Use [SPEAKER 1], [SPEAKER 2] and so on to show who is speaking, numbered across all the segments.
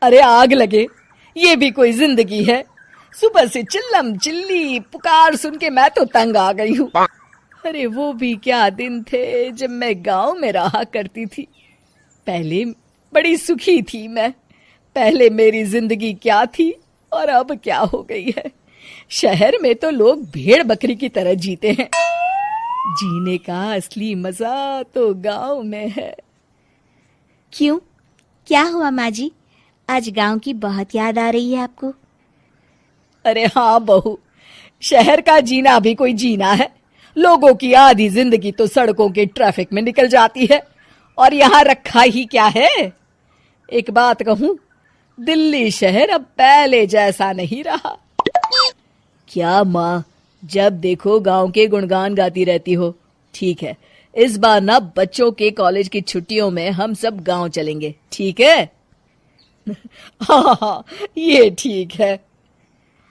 [SPEAKER 1] अरे आग लगे, ये भी कोई जिंदगी है। सुबह से चिल्लम चिल्ली पुकार सुन के मैं तो तंग आ गई हूँ। अरे वो भी क्या दिन थे जब मैं गांव में रहा करती थी। पहले बड़ी सुखी थी मैं। पहले मेरी जिंदगी क्या थी और अब क्या हो गई है। शहर में तो लोग भेड़ बकरी की तरह जीते हैं। जीने का असली मजा तो गांव में है।
[SPEAKER 2] क्यों, क्या हुआ माँ जी? आज गांव की बहुत याद आ रही है आपको?
[SPEAKER 1] अरे हाँ बहू, शहर का जीना भी कोई जीना है। लोगों की आधी जिंदगी तो सड़कों के ट्रैफिक में निकल जाती है और यहाँ रखा ही क्या है। एक बात कहूँ, दिल्ली शहर अब पहले जैसा नहीं रहा। क्या माँ, जब देखो गांव के गुणगान गाती रहती हो। ठीक है, इस बार ना बच्चों के कॉलेज की छुट्टियों में हम सब गांव चलेंगे, ठीक है? हाँ, ये ठीक है।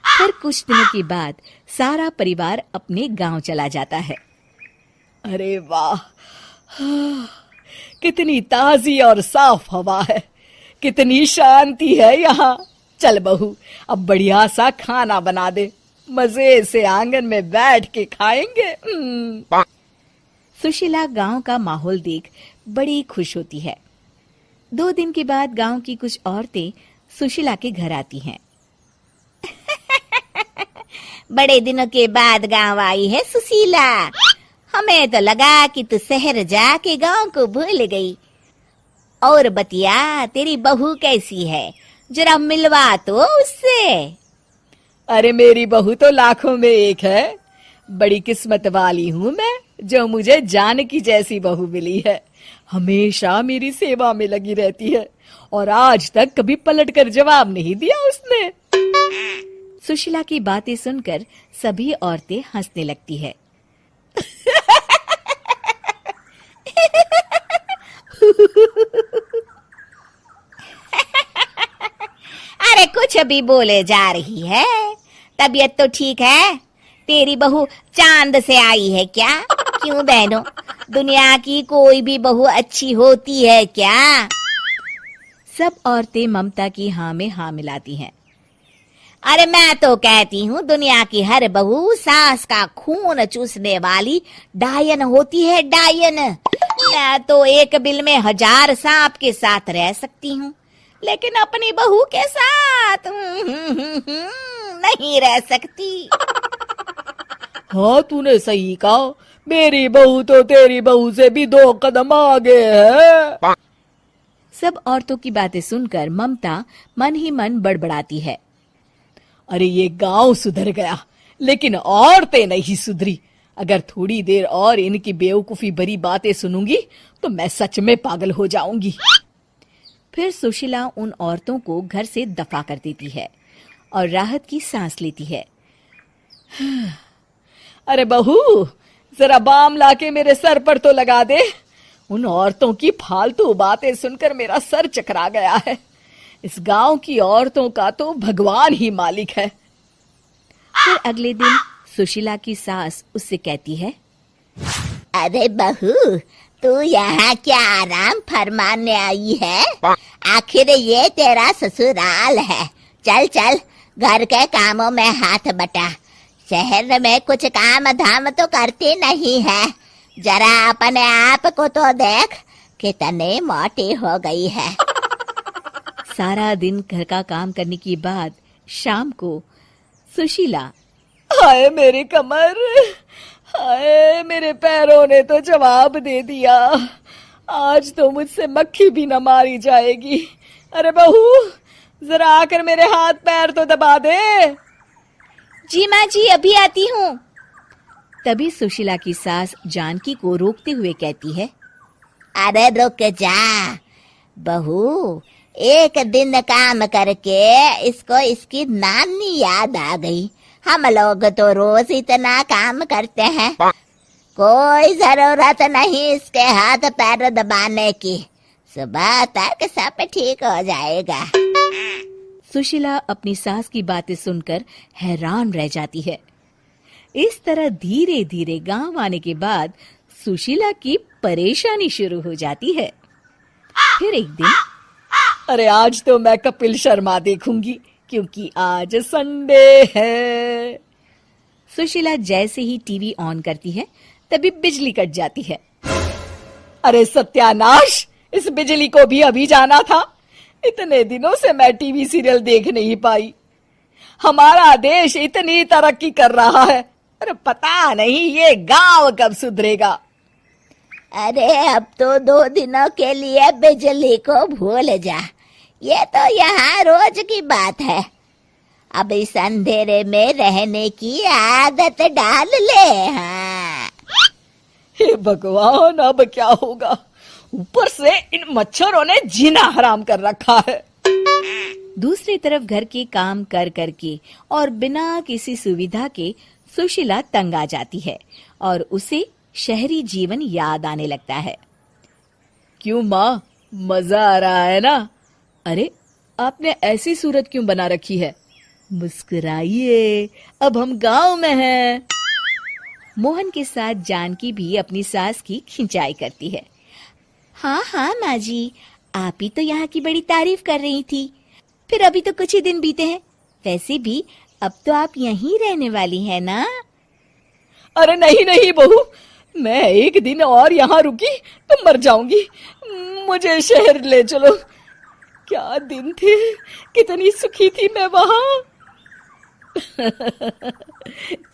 [SPEAKER 2] फिर कुछ दिनों के बाद सारा परिवार अपने गांव चला जाता है।
[SPEAKER 1] अरे वाह, कितनी ताजी और साफ हवा है, कितनी शांति है यहाँ। चल बहू, अब बढ़िया सा खाना बना दे, मजे से आंगन में बैठ के खाएंगे।
[SPEAKER 2] सुशीला गांव का माहौल देख बड़ी खुश होती है। 2 दिन के बाद गांव की कुछ औरतें सुशीला के घर आती हैं। बड़े दिनों के बाद गांव आई है सुशीला। हमें तो लगा कि तू शहर जाके गांव को भूल गई। और बतिया, तेरी बहू कैसी है? जरा मिलवा तो उससे।
[SPEAKER 1] अरे मेरी बहू तो लाखों में एक है। बड़ी किस्मत वाली हूँ मैं जो मुझे जानकी जैसी बहू मिली है। हमेशा मेरी सेवा में लगी रहती है और आज तक कभी पलटकर जवाब नहीं दिया उसने।
[SPEAKER 2] सुशीला की बातें सुनकर सभी औरतें हंसने लगती है। अरे कुछ भी बोले जा रही है। तबीयत तो ठीक है? तेरी बहू चांद से आई है क्या? क्यों बहनों, दुनिया की कोई भी बहू अच्छी होती है क्या? सब औरतें ममता की हाँ में हाँ मिलाती हैं। अरे मैं तो कहती हूँ दुनिया की हर बहू सास का खून चूसने वाली डायन होती है, डायन। मैं तो एक बिल में 1000 सांप के साथ रह सकती हूँ, लेकिन अपनी बहू के साथ नहीं रह सकती।
[SPEAKER 1] हाँ, तूने सही कहा। मेरी बहू तो तेरी बहू से भी 2 कदम आगे है।
[SPEAKER 2] सब औरतों की बातें सुनकर ममता मन ही मन बड़बड़ाती है।
[SPEAKER 1] अरे ये गांव सुधर गया, लेकिन औरतें नहीं सुधरी। अगर थोड़ी देर और इनकी बेवकूफी भरी बातें सुनूंगी तो मैं सच में पागल हो जाऊंगी।
[SPEAKER 2] फिर सुशीला उन औरतों को घर से दफा कर देती है और राहत की सांस लेती है।
[SPEAKER 1] अरे बहू, जरा बाम लाके मेरे सर पर तो लगा दे। उन औरतों की फालतू बातें सुनकर मेरा सर चकरा गया है। इस गांव की औरतों का तो भगवान ही मालिक है।
[SPEAKER 2] फिर अगले दिन सुशीला की सास उससे कहती है, अरे बहू, तू यहाँ क्या आराम फरमाने आई है? आखिर ये तेरा ससुराल है। चल चल, घर के कामों में हाथ बटा। शहर में कुछ काम धाम तो करती नहीं है। जरा अपने आप को तो देख, कितनी मोटी हो गई है। सारा दिन घर का काम करने के बाद शाम को सुशीला,
[SPEAKER 1] हाय मेरी कमर, हाय मेरे पैरों ने तो जवाब दे दिया। आज तो मुझसे मक्खी भी न मारी जाएगी। अरे बहू, जरा आकर मेरे हाथ पैर तो दबा दे।
[SPEAKER 2] जी माँ जी, अभी आती हूँ। तभी सुशीला की सास जानकी को रोकते हुए कहती है, अरे रुक जा बहू, एक दिन काम करके इसको इसकी नानी याद आ गई। हम लोग तो रोज इतना काम करते हैं, कोई जरूरत नहीं इसके हाथ पैर दबाने की। सुबह तक सब ठीक हो जाएगा। सुशीला अपनी सास की बातें सुनकर हैरान रह जाती है। इस तरह धीरे धीरे गांव आने के बाद सुशीला की परेशानी शुरू हो जाती है। फिर एक दिन
[SPEAKER 1] अरे आज तो मैं कपिल शर्मा देखूंगी क्योंकि आज संडे है।
[SPEAKER 2] सुशीला जैसे ही टीवी ऑन करती है तभी बिजली कट जाती है।
[SPEAKER 1] अरे सत्यानाश, इस बिजली को भी अभी जाना था। इतने दिनों से मैं टीवी सीरियल देख नहीं पाई। हमारा देश इतनी तरक्की कर रहा है, अरे पता नहीं ये गांव कब सुधरेगा।
[SPEAKER 2] अरे अब तो 2 दिनों के लिए बिजली को भूल जा, ये तो यहाँ रोज की बात है। अब इस अंधेरे में रहने की आदत डाल ले। हाँ।
[SPEAKER 1] हे भगवान, अब क्या होगा? ऊपर से इन मच्छरों ने जीना हराम कर रखा है।
[SPEAKER 2] दूसरी तरफ घर के काम कर करके और बिना किसी सुविधा के सुशीला तंग आ जाती है और उसे शहरी जीवन याद आने लगता है।
[SPEAKER 1] क्यों माँ, मजा आ रहा है ना? अरे आपने ऐसी सूरत क्यों बना रखी है? मुस्कुराइए, अब हम गांव में हैं।
[SPEAKER 2] मोहन के साथ जानकी भी अपनी सास की खिंचाई करती है। हाँ हाँ माँ जी, आप ही तो यहाँ की बड़ी तारीफ कर रही थी। फिर अभी तो कुछ ही दिन बीते हैं, वैसे भी अब तो आप यहीं रहने वाली हैं ना?
[SPEAKER 1] अरे नहीं नहीं बहू, मैं एक दिन और यहाँ रुकी तो मर जाऊंगी। मुझे शहर ले चलो। क्या दिन थे, कितनी सुखी थी मैं वहां।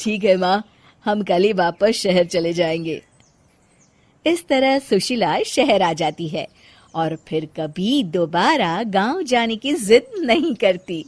[SPEAKER 1] ठीक है माँ, हम कल ही वापस शहर चले जाएंगे।
[SPEAKER 2] इस तरह सुशीला शहर आ जाती है और फिर कभी दोबारा गांव जाने की जिद नहीं करती।